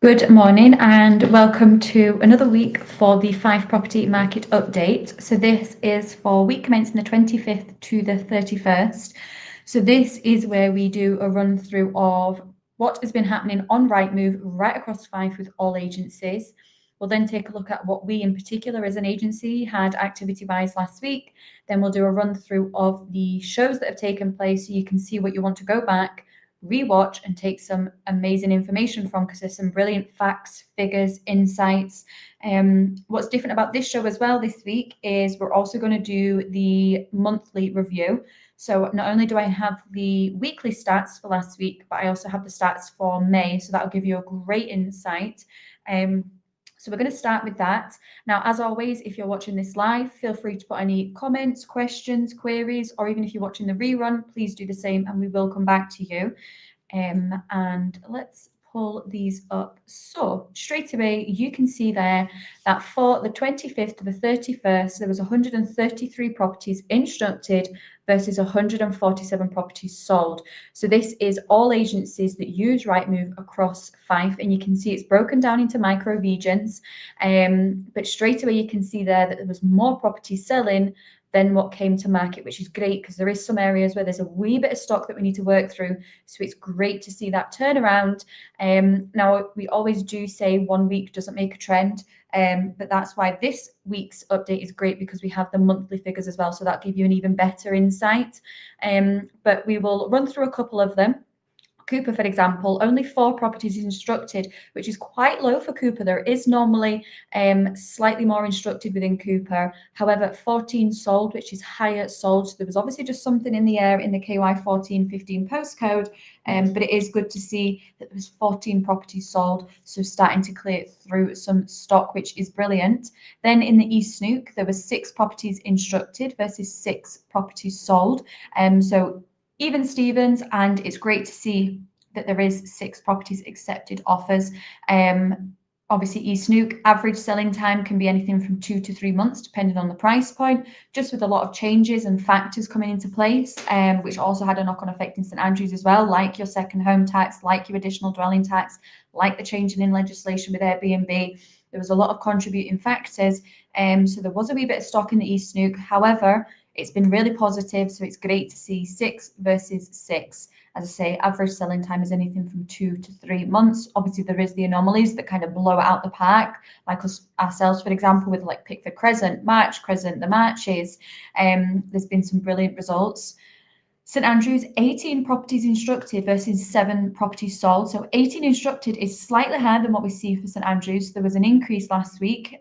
Good morning and welcome to another week for the Fife Property Market Update. So this is for week commencing the 25th to the 31st. So this is where we do a run through of what has been happening on Rightmove right across Fife with all agencies. We'll then take a look at what we in particular as an agency had activity-wise last week. Then we'll do a run through of the shows that have taken place so you can see what you want to go back, rewatch and take some amazing information from, because there's some brilliant facts, figures, insights. What's different about this show as well this week is we're also going to do the monthly review. So not only do I have the weekly stats for last week, but I also have the stats for May. So that'll give you a great insight. So we're going to start with that. Now, as always, if you're watching this live, feel free to put any comments, questions, queries, or even if you're watching the rerun, please do the same and we will come back to you. And let's pull these up. So straight away, you can see there that for the 25th to the 31st, there was 133 properties instructed versus 147 properties sold. So this is all agencies that use Rightmove across Fife, and you can see it's broken down into micro regions. But straight away, you can see there that there was more properties selling than what came to market, which is great because there is some areas where there's a wee bit of stock that we need to work through. So it's great to see that turnaround. Now, we always do say 1 week doesn't make a trend, but that's why this week's update is great because we have the monthly figures as well. So that'll give you an even better insight. But we will run through a couple of them. Cooper, for example, only 4 properties instructed, which is quite low for Cooper. There is normally slightly more instructed within Cooper. However, 14 sold, which is higher sold. So there was obviously just something in the air in the KY 1415 postcode, but it is good to see that there was 14 properties sold, so starting to clear through some stock, which is brilliant. Then in the East Snook, there was 6 properties instructed versus 6 properties sold. So even Stevens, and it's great to see that there is 6 properties accepted offers. Obviously, East Snook, average selling time can be anything from 2 to 3 months, depending on the price point, just with a lot of changes and factors coming into place, which also had a knock-on effect in St Andrews as well, like your second home tax, like your additional dwelling tax, like the changing in legislation with Airbnb. There was a lot of contributing factors. So there was a wee bit of stock in the East Snook. However, it's been really positive, so it's great to see 6 versus 6. As I say, average selling time is anything from 2 to 3 months. Obviously, there is the anomalies that kind of blow it out the park, like ourselves, for example, with like Pickford Crescent, March Crescent, the Marches. There's been some brilliant results. St Andrews, 18 properties instructed versus 7 properties sold. So 18 instructed is slightly higher than what we see for St Andrews. There was an increase last week.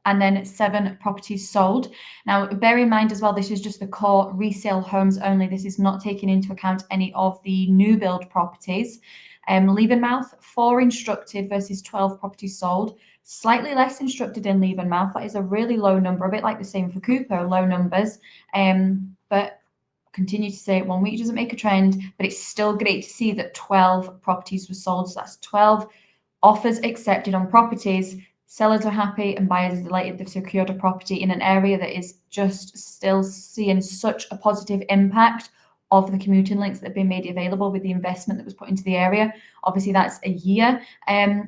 And then 7 properties sold. Now, bear in mind as well, this is just the core resale homes only. This is not taking into account any of the new build properties. Leavenmouth, 4 instructed versus 12 properties sold. Slightly less instructed in Leavenmouth. That is a really low number, a bit like the same for Cooper, low numbers. But continue to say 1 week doesn't make a trend, but it's still great to see that 12 properties were sold. So that's 12 offers accepted on properties. Sellers are happy and buyers are delighted they've secured a property in an area that is just still seeing such a positive impact of the commuting links that have been made available with the investment that was put into the area. Obviously, that's a year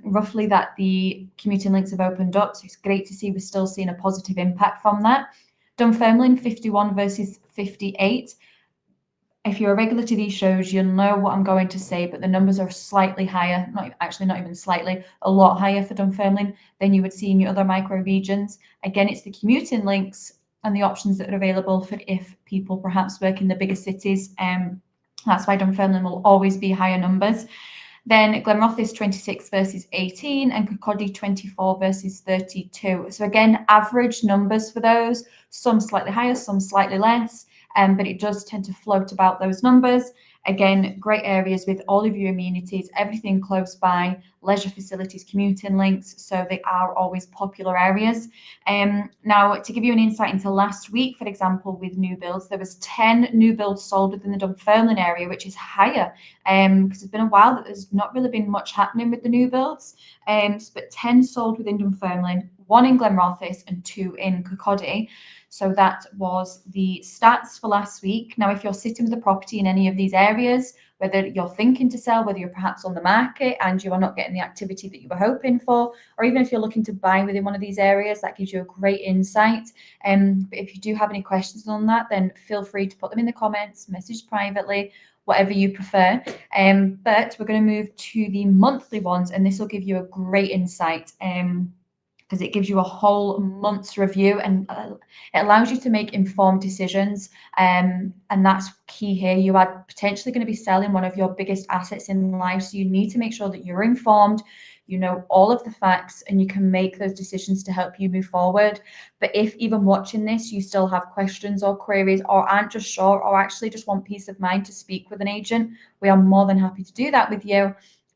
roughly that the commuting links have opened up. So it's great to see we're still seeing a positive impact from that. Dunfermline, 51 versus 58. If you're a regular to these shows, you'll know what I'm going to say, but the numbers are slightly higher, not even slightly, a lot higher for Dunfermline than you would see in your other micro regions. Again, it's the commuting links and the options that are available for if people perhaps work in the bigger cities. That's why Dunfermline will always be higher numbers. Then Glenrothes 26 versus 18 and Kirkcaldy 24 versus 32. So again, average numbers for those, some slightly higher, some slightly less. But it does tend to float about those numbers. Again, great areas with all of your amenities, everything close by, leisure facilities, commuting links. So they are always popular areas. Now, to give you an insight into last week, for example, with new builds, there was 10 new builds sold within the Dunfermline area, which is higher because it's been a while that there's not really been much happening with the new builds. But 10 sold within Dunfermline, 1 in Glenrothes and 2 in Kirkcaldy. So that was the stats for last week. Now, if you're sitting with a property in any of these areas, whether you're thinking to sell, whether you're perhaps on the market and you are not getting the activity that you were hoping for, or even if you're looking to buy within one of these areas, that gives you a great insight. But if you do have any questions on that, then feel free to put them in the comments, message privately, whatever you prefer. But we're going to move to the monthly ones, and this will give you a great insight. Because it gives you a whole month's review and it allows you to make informed decisions. And that's key here. You are potentially going to be selling one of your biggest assets in life. So you need to make sure that you're informed, you know all of the facts, and you can make those decisions to help you move forward. But if even watching this, you still have questions or queries or aren't just sure or actually just want peace of mind to speak with an agent, we are more than happy to do that with you.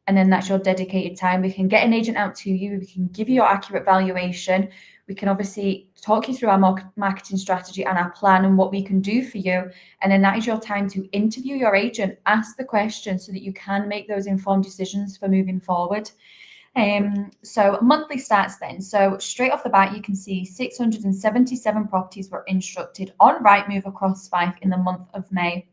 And then that's your dedicated time. We can get an agent out to you. We can give you your accurate valuation. We can obviously talk you through our marketing strategy and our plan and what we can do for you. And then that is your time to interview your agent, ask the questions so that you can make those informed decisions for moving forward. So monthly stats then. So straight off the bat, you can see 677 properties were instructed on Rightmove across Fife in the month of May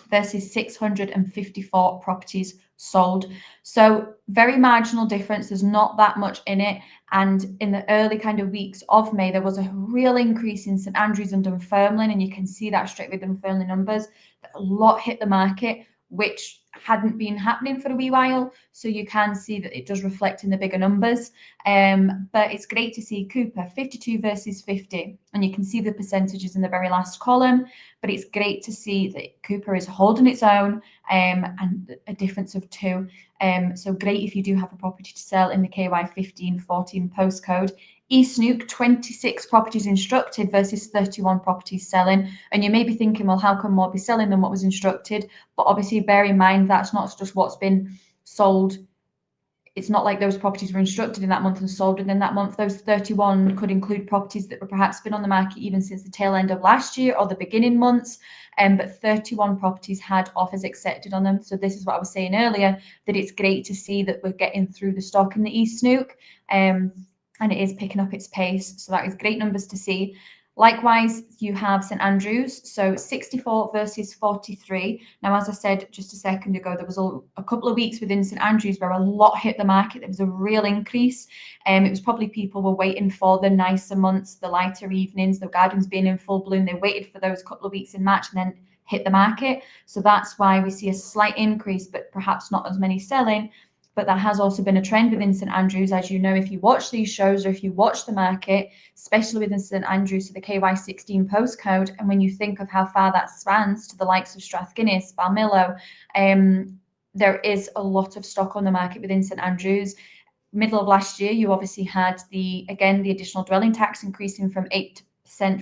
versus 654 properties sold. So very marginal difference. There's not that much in it. And in the early kind of weeks of May, there was a real increase in St Andrews and Dunfermline, and you can see that straight with Dunfermline numbers. A lot hit the market, which hadn't been happening for a wee while. So you can see that it does reflect in the bigger numbers. But it's great to see Cooper 52 versus 50. And you can see the percentages in the very last column. But it's great to see that Cooper is holding its own and a difference of 2. So great if you do have a property to sell in the KY 1514 postcode. East Snook, 26 properties instructed versus 31 properties selling. And you may be thinking, well, how can more be selling than what was instructed? But obviously bear in mind that's not just what's been sold. It's not like those properties were instructed in that month and sold within that month. Those 31 could include properties that were perhaps been on the market even since the tail end of last year or the beginning months. But 31 properties had offers accepted on them. So this is what I was saying earlier, that it's great to see that we're getting through the stock in the East Snook. And it is picking up its pace. So that is great numbers to see. Likewise, you have St Andrews, so 64 versus 43. Now, as I said just a second ago, there was a couple of weeks within St Andrews where a lot hit the market. There was a real increase. It was probably people were waiting for the nicer months, the lighter evenings, the gardens being in full bloom. They waited for those couple of weeks in March and then hit the market. So that's why we see a slight increase, but perhaps not as many selling. But that has also been a trend within St Andrews, as you know, if you watch these shows or if you watch the market, especially within St Andrews to the KY16 postcode, and when you think of how far that spans to the likes of Strathguinness, Balmillo, there is a lot of stock on the market within St Andrews. Middle of last year, you obviously had the additional dwelling tax increasing from 8%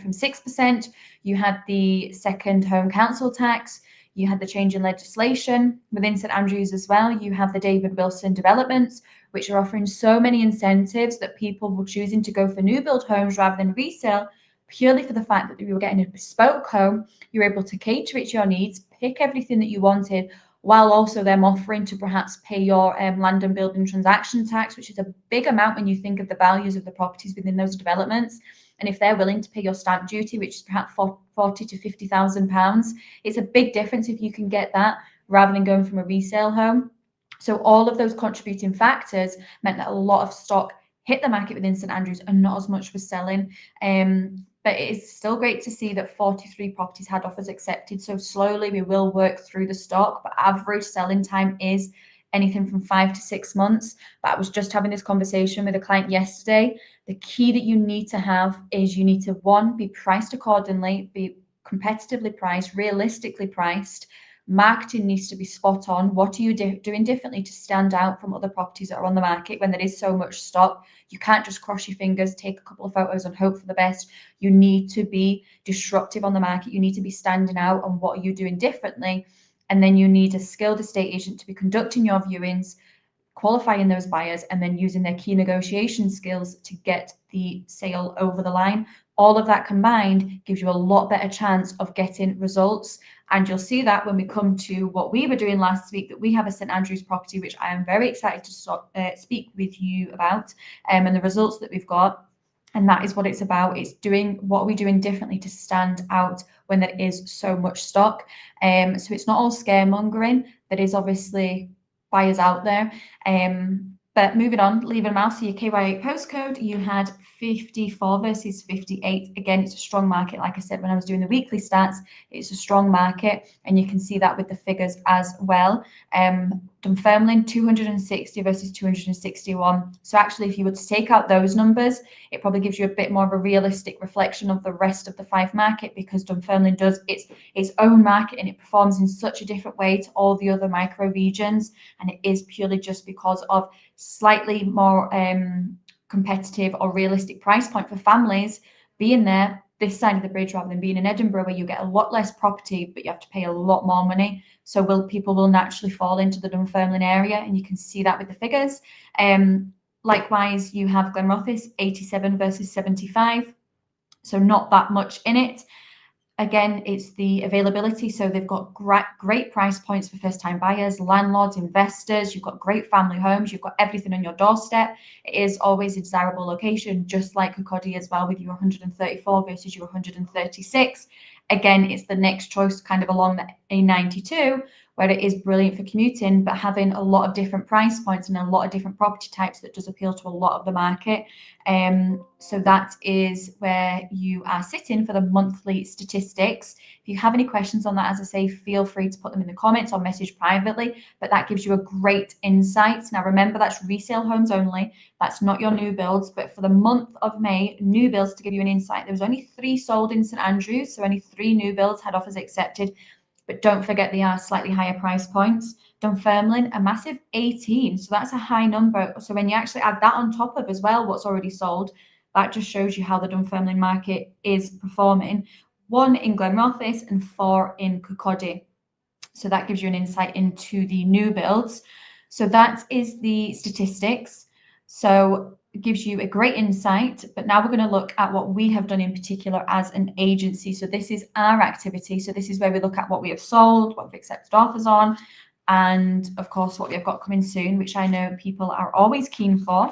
from 6%. You had the second home council tax. You had the change in legislation within St Andrews as well. You have the David Wilson developments, which are offering so many incentives that people were choosing to go for new build homes rather than resale, purely for the fact that you were getting a bespoke home. You're able to cater it to your needs, pick everything that you wanted, while also them offering to perhaps pay your land and building transaction tax, which is a big amount when you think of the values of the properties within those developments. And if they're willing to pay your stamp duty, which is perhaps £40,000 to £50,000, it's a big difference if you can get that rather than going from a resale home. So all of those contributing factors meant that a lot of stock hit the market within St Andrews and not as much was selling. But it is still great to see that 43 properties had offers accepted. So slowly we will work through the stock, but average selling time is anything from 5 to 6 months. But I was just having this conversation with a client yesterday. The key that you need to have is you need to, one, be priced accordingly, be competitively priced, realistically priced. Marketing needs to be spot on. What are you doing differently to stand out from other properties that are on the market when there is so much stock? You can't just cross your fingers, take a couple of photos and hope for the best. You need to be disruptive on the market. You need to be standing out on what are you doing differently. And then you need a skilled estate agent to be conducting your viewings, qualifying those buyers, and then using their key negotiation skills to get the sale over the line. All of that combined gives you a lot better chance of getting results. And you'll see that when we come to what we were doing last week, that we have a St Andrews property, which I am very excited to speak with you about, and the results that we've got. And that is what it's about. It's doing what we're doing differently to stand out when there is so much stock. So it's not all scaremongering. there is obviously buyers out there. But moving on, leaving them out, so your KY8 postcode, you had 54 versus 58. Again, it's a strong market. Like I said, when I was doing the weekly stats, it's a strong market, and you can see that with the figures as well. Dunfermline, 260 versus 261. So actually, if you were to take out those numbers, it probably gives you a bit more of a realistic reflection of the rest of the Fife market, because Dunfermline does its own market and it performs in such a different way to all the other micro regions, and it is purely just because of slightly more competitive or realistic price point for families being there this side of the bridge, rather than being in Edinburgh, where you get a lot less property but you have to pay a lot more money. So people will naturally fall into the Dunfermline area, and you can see that with the figures. Likewise, you have Glenrothes, 87 versus 75, so not that much in it. Again, it's the availability. So they've got great price points for first-time buyers, landlords, investors. You've got great family homes. You've got everything on your doorstep. It is always a desirable location, just like Kirkcaldy as well, with your 134 versus your 136. Again, it's the next choice kind of along the A92, where it is brilliant for commuting, but having a lot of different price points and a lot of different property types, that does appeal to a lot of the market. So that is where you are sitting for the monthly statistics. If you have any questions on that, as I say, feel free to put them in the comments or message privately, but that gives you a great insight. Now, remember, that's resale homes only. That's not your new builds. But for the month of May, new builds, to give you an insight, there was only 3 sold in St Andrews. So only 3 new builds had offers accepted. But don't forget, they are slightly higher price points. Dunfermline, a massive 18. So that's a high number. So when you actually add that on top of as well what's already sold, that just shows you how the Dunfermline market is performing. 1 in Glenrothes and 4 in Kirkcaldy. So that gives you an insight into the new builds. So that is the statistics. So it gives you a great insight. But now we're going to look at what we have done in particular as an agency. So this is our activity. So this is where we look at what we have sold, what we've accepted offers on, and of course what we've got coming soon, which I know people are always keen for.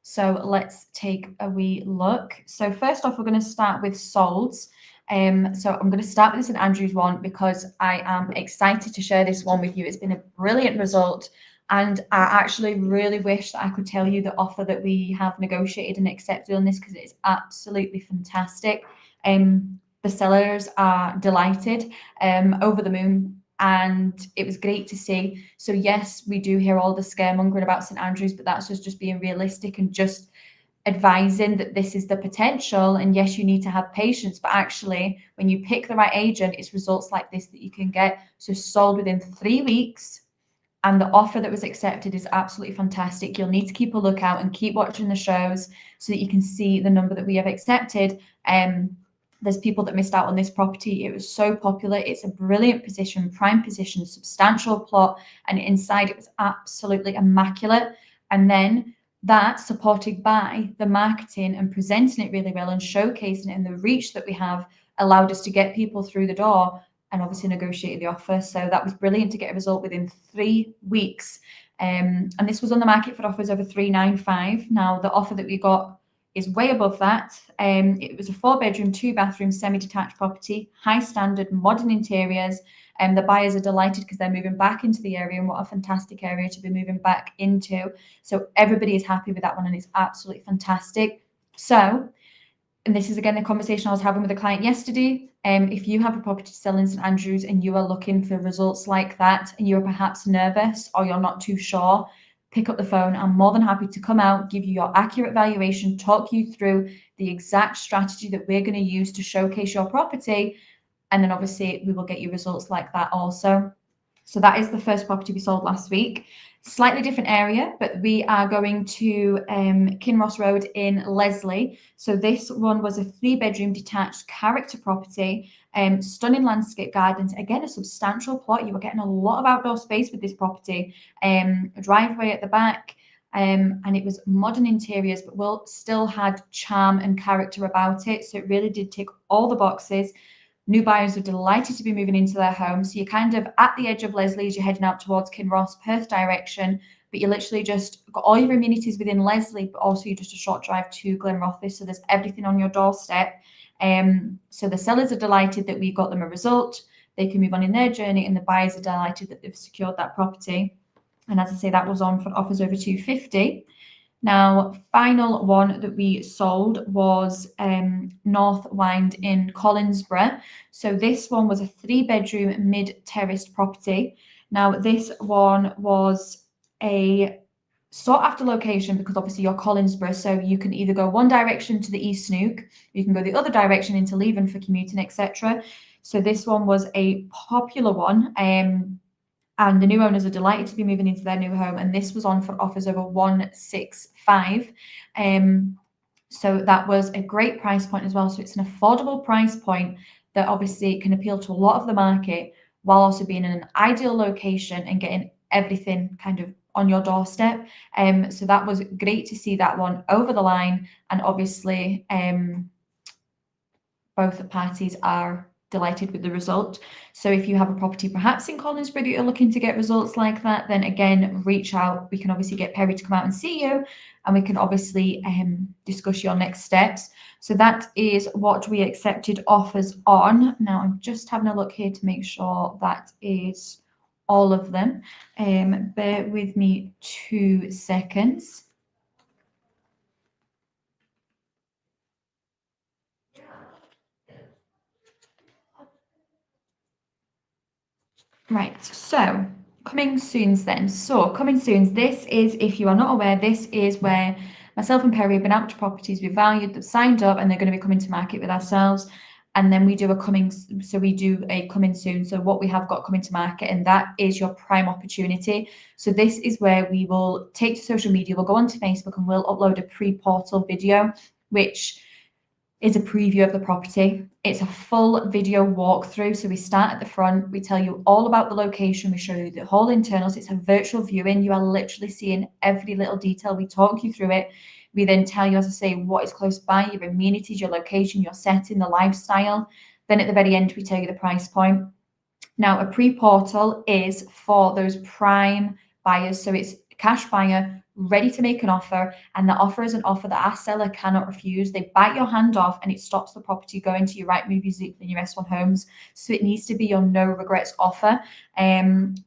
So let's take a wee look. So first off, we're going to start with solds. So I'm going to start with the St Andrews one, because I am excited to share this one with you. It's been a brilliant result, and I actually really wish that I could tell you the offer that we have negotiated and accepted on this, because it is absolutely fantastic. The sellers are delighted, over the moon, and it was great to see. So yes, we do hear all the scaremongering about St Andrews, but that's just being realistic and just advising that this is the potential. And yes, you need to have patience, but actually when you pick the right agent, it's results like this that you can get. So sold within 3 weeks, and the offer that was accepted is absolutely fantastic. You'll need to keep a lookout and keep watching the shows so that you can see the number that we have accepted. There's people that missed out on this property. It was so popular. It's a brilliant position, prime position, substantial plot, and inside it was absolutely immaculate. And then that, supported by the marketing and presenting it really well and showcasing it, and the reach that we have, allowed us to get people through the door and obviously negotiated the offer. So that was brilliant to get a result within 3 weeks. And this was on the market for offers over 395. Now, the offer that we got is way above that. It was a 4-bedroom, 2-bathroom, semi-detached property, high standard, modern interiors. And the buyers are delighted because they're moving back into the area, and what a fantastic area to be moving back into. So everybody is happy with that one, and it's absolutely fantastic. So, and this is again the conversation I was having with a client yesterday. If you have a property to sell in St Andrews and you are looking for results like that, and you're perhaps nervous or you're not too sure, pick up the phone. I'm more than happy to come out, give you your accurate valuation, talk you through the exact strategy that we're going to use to showcase your property. And then obviously we will get you results like that also. So that is the first property we sold last week. Slightly different area, but we are going to Kinross Road in Leslie. So this one was a 3-bedroom detached character property, stunning landscape gardens. Again, a substantial plot. You were getting a lot of outdoor space with this property. A driveway at the back. And it was modern interiors, but will still had charm and character about it. So it really did tick all the boxes. New buyers are delighted to be moving into their home. So you're kind of at the edge of Leslie as you're heading out towards Kinross, Perth direction, but you literally just got all your amenities within Leslie, but also you're just a short drive to Glenrothes. So there's everything on your doorstep. So the sellers are delighted that we got them a result. they can move on in their journey, and the buyers are delighted that they've secured that property. And as I say, that was on for offers over 250. Now, final one that we sold was North Wind in Collinsborough. So this one was a 3-bedroom mid-terraced property. Now, this one was a sought after location because obviously you're Collinsborough, so you can either go one direction to the East Snook, you can go the other direction into Leven for commuting, etc. So this one was a popular one. And the new owners are delighted to be moving into their new home. And this was on for offers over 165. So that was a great price point as well. So it's an affordable price point that obviously can appeal to a lot of the market while also being in an ideal location and getting everything kind of on your doorstep. So that was great to see that one over the line. And obviously, both parties are delighted with the result. So if you have a property perhaps in Collinsborough that you're looking to get results like that, then again, reach out. We can obviously get Perry to come out and see you, and we can obviously discuss your next steps. So that is what we accepted offers on. Now I'm just having a look here to make sure that is all of them. Bear with me 2 seconds. Right, so coming soons then. So coming soons, this is, if you are not aware, this is where myself and Perry have been out to properties we've valued, they've signed up, and they're going to be coming to market with ourselves. And then we do a coming soon. So what we have got coming to market, and that is your prime opportunity. So this is where we will take to social media, we'll go onto Facebook, and we'll upload a pre-portal video, which is a preview of the property. It's a full video walkthrough. So we start at the front, we tell you all about the location, we show you the whole internals. It's a virtual viewing. You are literally seeing every little detail. We talk you through it. We then tell you, as I say, what is close by, your amenities, your location, your setting, the lifestyle. Then at the very end, we tell you the price point. Now, a pre-portal is for those prime buyers. So it's a cash buyer ready to make an offer, and the offer is an offer that our seller cannot refuse. They bite your hand off and it stops the property going to your Rightmove, your Zoopla, and your S1 Homes. So it needs to be your no regrets offer.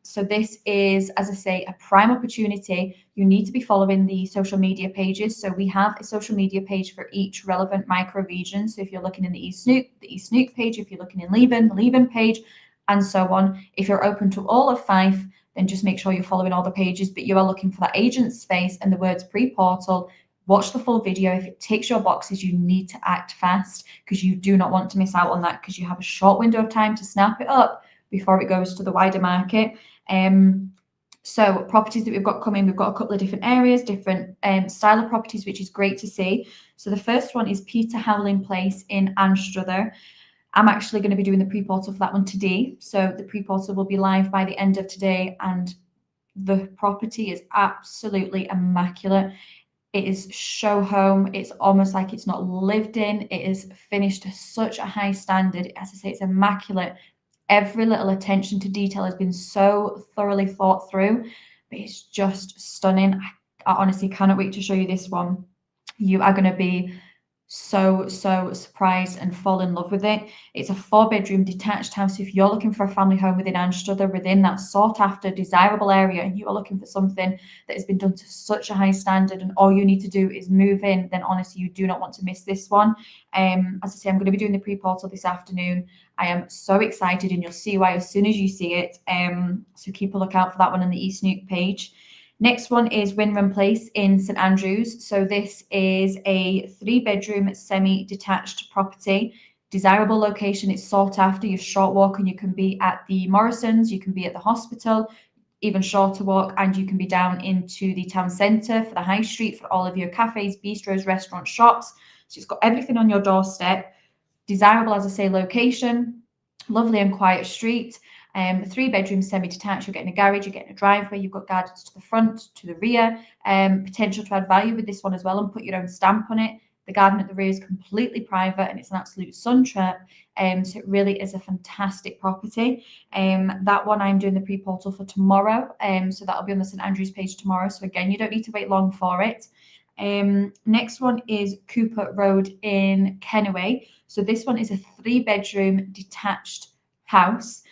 So this is, as I say, a prime opportunity. You need to be following the social media pages. So we have a social media page for each relevant micro region. So if you're looking in the East Snook page. If you're looking in Leven, the Leven page, and so on. If you're open to all of Fife, then just make sure you're following all the pages, but you are looking for that agent space and the words pre-portal. Watch the full video. If it ticks your boxes, you need to act fast because you do not want to miss out on that, because you have a short window of time to snap it up before it goes to the wider market. So properties that we've got coming, we've got a couple of different areas, different style of properties, which is great to see. So the first one is Peter Howling Place in Anstruther. I'm actually going to be doing the pre-portal for that one today. So the pre-portal will be live by the end of today, and the property is absolutely immaculate. It is show home. It's almost like it's not lived in. It is finished to such a high standard. As I say, it's immaculate. Every little attention to detail has been so thoroughly thought through, but it's just stunning. I honestly cannot wait to show you this one. You are going to be so surprised and fall in love with it. It's a 4-bedroom detached house. If you're looking for a family home within Anstruther, within that sought after desirable area, and you are looking for something that has been done to such a high standard and all you need to do is move in, then honestly you do not want to miss this one. As I say, I'm going to be doing the pre-portal this afternoon. I am so excited, and you'll see why as soon as you see it. So keep a lookout for that one on the East Snook page. Next one is Winram Place in St Andrews. So this is a 3-bedroom semi-detached property. Desirable location. It's sought after. You're short walk, and you can be at the Morrisons, you can be at the hospital, even shorter walk, and you can be down into the town centre for the high street for all of your cafes, bistros, restaurants, shops. So it's got everything on your doorstep. Desirable, as I say, location. Lovely and quiet street. 3-bedroom semi-detached. You're getting a garage, you're getting a driveway, you've got gardens to the front, to the rear. Potential to add value with this one as well and put your own stamp on it. The garden at the rear is completely private, and it's an absolute sun trap. So it really is a fantastic property. That one I'm doing the pre-portal for tomorrow. So that'll be on the St Andrews page tomorrow. So again, you don't need to wait long for it. Next one is Cooper Road in Kennoway. So this one is a 3-bedroom detached house.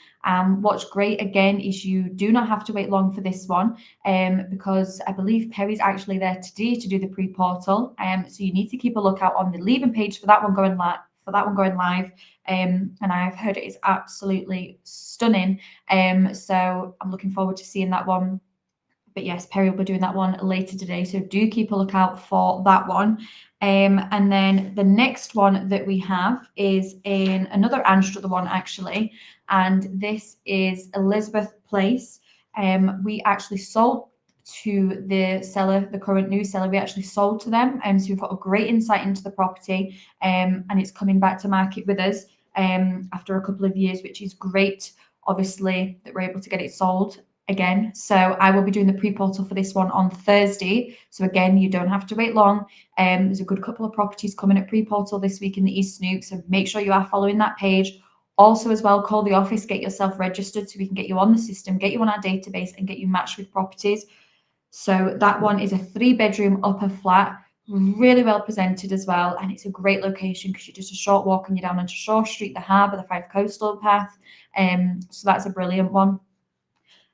What's great again is you do not have to wait long for this one, because I believe Perry's actually there today to do the pre-portal. So you need to keep a lookout on the leaving page for that one going live. And I've heard it is absolutely stunning. So I'm looking forward to seeing that one. But yes, Perry will be doing that one later today, so do keep a lookout for that one. And then the next one that we have is in another Anstruther one actually, and this is Elizabeth Place. We actually sold to the seller, the current new seller. We actually sold to them, so we've got a great insight into the property, and it's coming back to market with us after a couple of years, which is great. Obviously, that we're able to get it sold again. So I will be doing the pre-portal for this one on Thursday. So again, you don't have to wait long. There's a good couple of properties coming at pre-portal this week in the East Snook. So make sure you are following that page. Also as well, call the office, get yourself registered so we can get you on the system, get you on our database and get you matched with properties. So that one is a 3-bedroom upper flat, really well presented as well. And it's a great location because you're just a short walk and you're down onto Shore Street, the harbour, the Fife Coastal Path. So that's a brilliant one.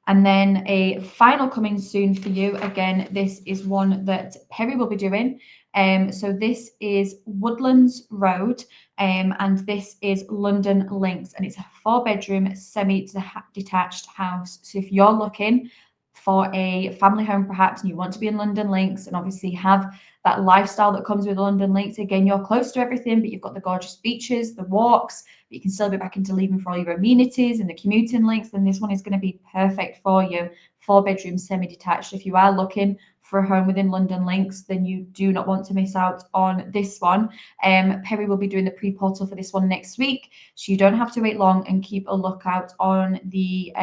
And then a final coming soon for you. Again, this is one that Perry will be doing. So this is Woodlands Road, and this is London Links, and it's a 4-bedroom semi-detached house. So if you're looking for a family home perhaps and you want to be in London Links and obviously have that lifestyle that comes with London Links, again, you're close to everything, but you've got the gorgeous beaches, the walks, but you can still be back into leaving for all your amenities and the commuting links, then this one is going to be perfect for you. 4-bedroom semi-detached. If you are looking for a home within London Links, then you do not want to miss out on this one. Perry will be doing the pre-portal for this one next week, so you don't have to wait long, and keep a lookout on the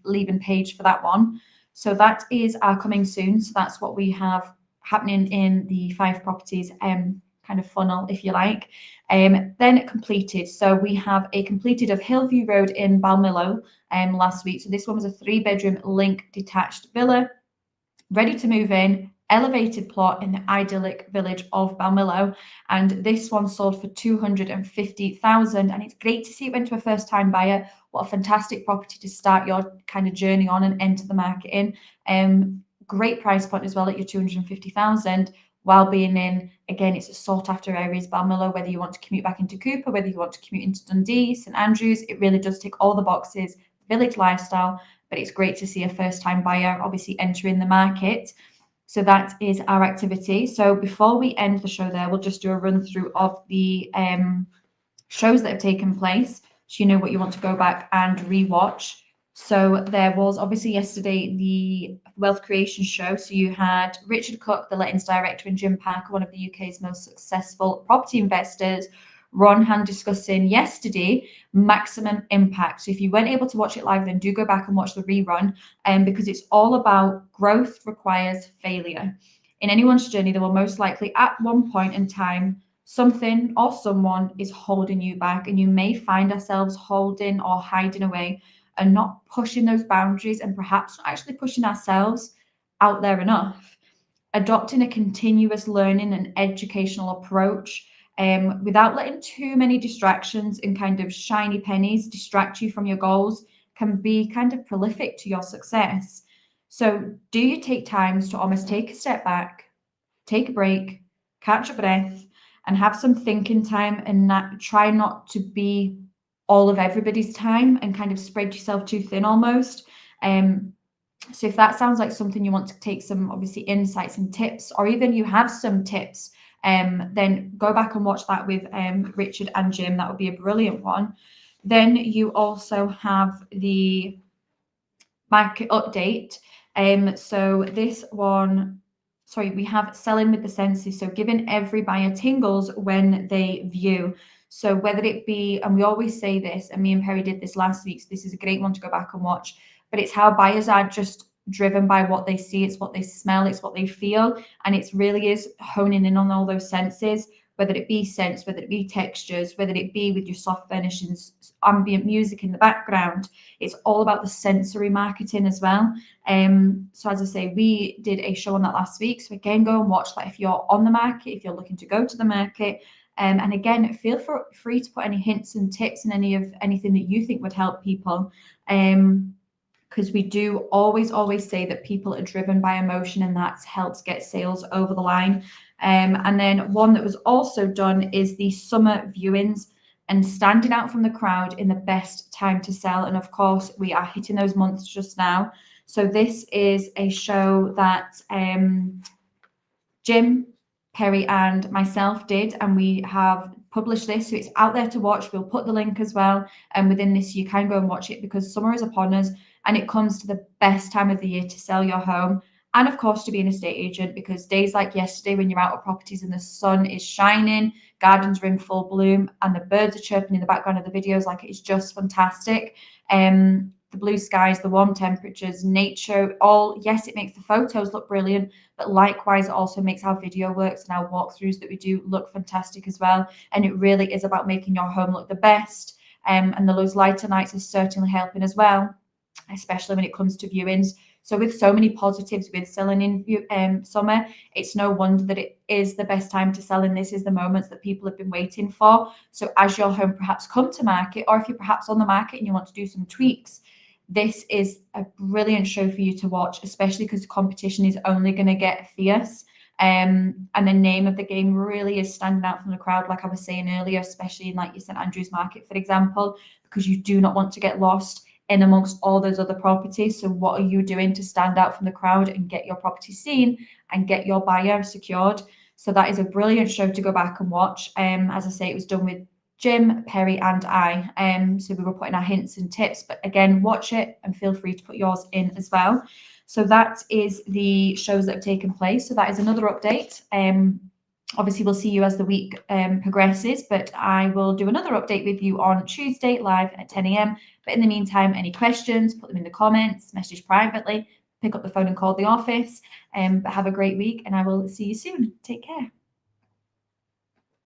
leaving page for that one. So that is our coming soon. So that's what we have happening in the Fife Properties kind of funnel, if you like. Then completed. So we have a completed of Hillview Road in Balmillo last week. So this one was a 3-bedroom link detached villa, ready to move in, elevated plot in the idyllic village of Balmillo. And this one sold for 250,000. And it's great to see it went to a first-time buyer. What a fantastic property to start your kind of journey on and enter the market in. Great price point as well at your 250,000, while being in, again, it's a sought after areas, Balmillo, whether you want to commute back into Cooper, whether you want to commute into Dundee, St Andrews, it really does tick all the boxes, village lifestyle, but it's great to see a first time buyer obviously entering the market. So that is our activity. So before we end the show there, we'll just do a run through of the shows that have taken place, so you know what you want to go back and rewatch. So there was obviously yesterday the Wealth Creation show. So you had Richard Cook, the lettings director, and Jim Parker, one of the UK's most successful property investors, were on hand discussing yesterday maximum impact. So if you weren't able to watch it live, then do go back and watch the rerun, because it's all about growth requires failure. In anyone's journey, there will most likely at one point in time something or someone is holding you back, and you may find ourselves holding or hiding away and not pushing those boundaries, and perhaps not actually pushing ourselves out there enough. Adopting a continuous learning and educational approach, without letting too many distractions and kind of shiny pennies distract you from your goals, can be kind of prolific to your success. So do you take times to almost take a step back, take a break, catch a breath, and have some thinking time, and try not to be all of everybody's time and kind of spread yourself too thin almost. So if that sounds like something you want to take some obviously insights and tips, or even you have some tips, then go back and watch that with Richard and Jim. That would be a brilliant one. Then you also have the market update. So this one, sorry, we have selling with the senses. So giving every buyer tingles when they view. So whether it be, and we always say this, and me and Perry did this last week, so this is a great one to go back and watch, but it's how buyers are just driven by what they see, it's what they smell, it's what they feel, and it really is honing in on all those senses, whether it be scents, whether it be textures, whether it be with your soft furnishings, ambient music in the background. It's all about the sensory marketing as well. So as I say, we did a show on that last week. So again, go and watch that if you're on the market, if you're looking to go to the market, And again, feel free to put any hints and tips and anything that you think would help people. Because we do always say that people are driven by emotion, and that helps get sales over the line. And then one that was also done is the summer viewings and standing out from the crowd in the best time to sell. And of course, we are hitting those months just now. So this is a show that Jim, Perry, and myself did, and we have published this, so it's out there to watch. We'll put the link as well, and within this you can go and watch it, because summer is upon us and it comes to the best time of the year to sell your home, and of course to be an estate agent, because days like yesterday when you're out of properties and the sun is shining, gardens are in full bloom, and the birds are chirping in the background of the videos, like it's just fantastic. The blue skies, the warm temperatures, nature, all, yes, it makes the photos look brilliant, but likewise it also makes our video works and our walkthroughs that we do look fantastic as well. And it really is about making your home look the best. And those lighter nights are certainly helping as well, especially when it comes to viewings. So with so many positives with selling in summer, it's no wonder that it is the best time to sell, and this is the moments that people have been waiting for. So as your home perhaps come to market, or if you're perhaps on the market and you want to do some tweaks, this is a brilliant show for you to watch, especially because the competition is only going to get fierce. And the name of the game really is standing out from the crowd, like I was saying earlier, especially in like your St Andrews market, for example, because you do not want to get lost in amongst all those other properties. So what are you doing to stand out from the crowd and get your property seen and get your buyer secured? So that is a brilliant show to go back and watch. As I say, it was done with Jim, Perry, and I. So we were putting our hints and tips, but again, watch it and feel free to put yours in as well. So that is the shows that have taken place. So that is another update. Obviously, we'll see you as the week progresses, but I will do another update with you on Tuesday live at 10 a.m. But in the meantime, any questions, put them in the comments, message privately, pick up the phone and call the office. But have a great week, and I will see you soon. Take care.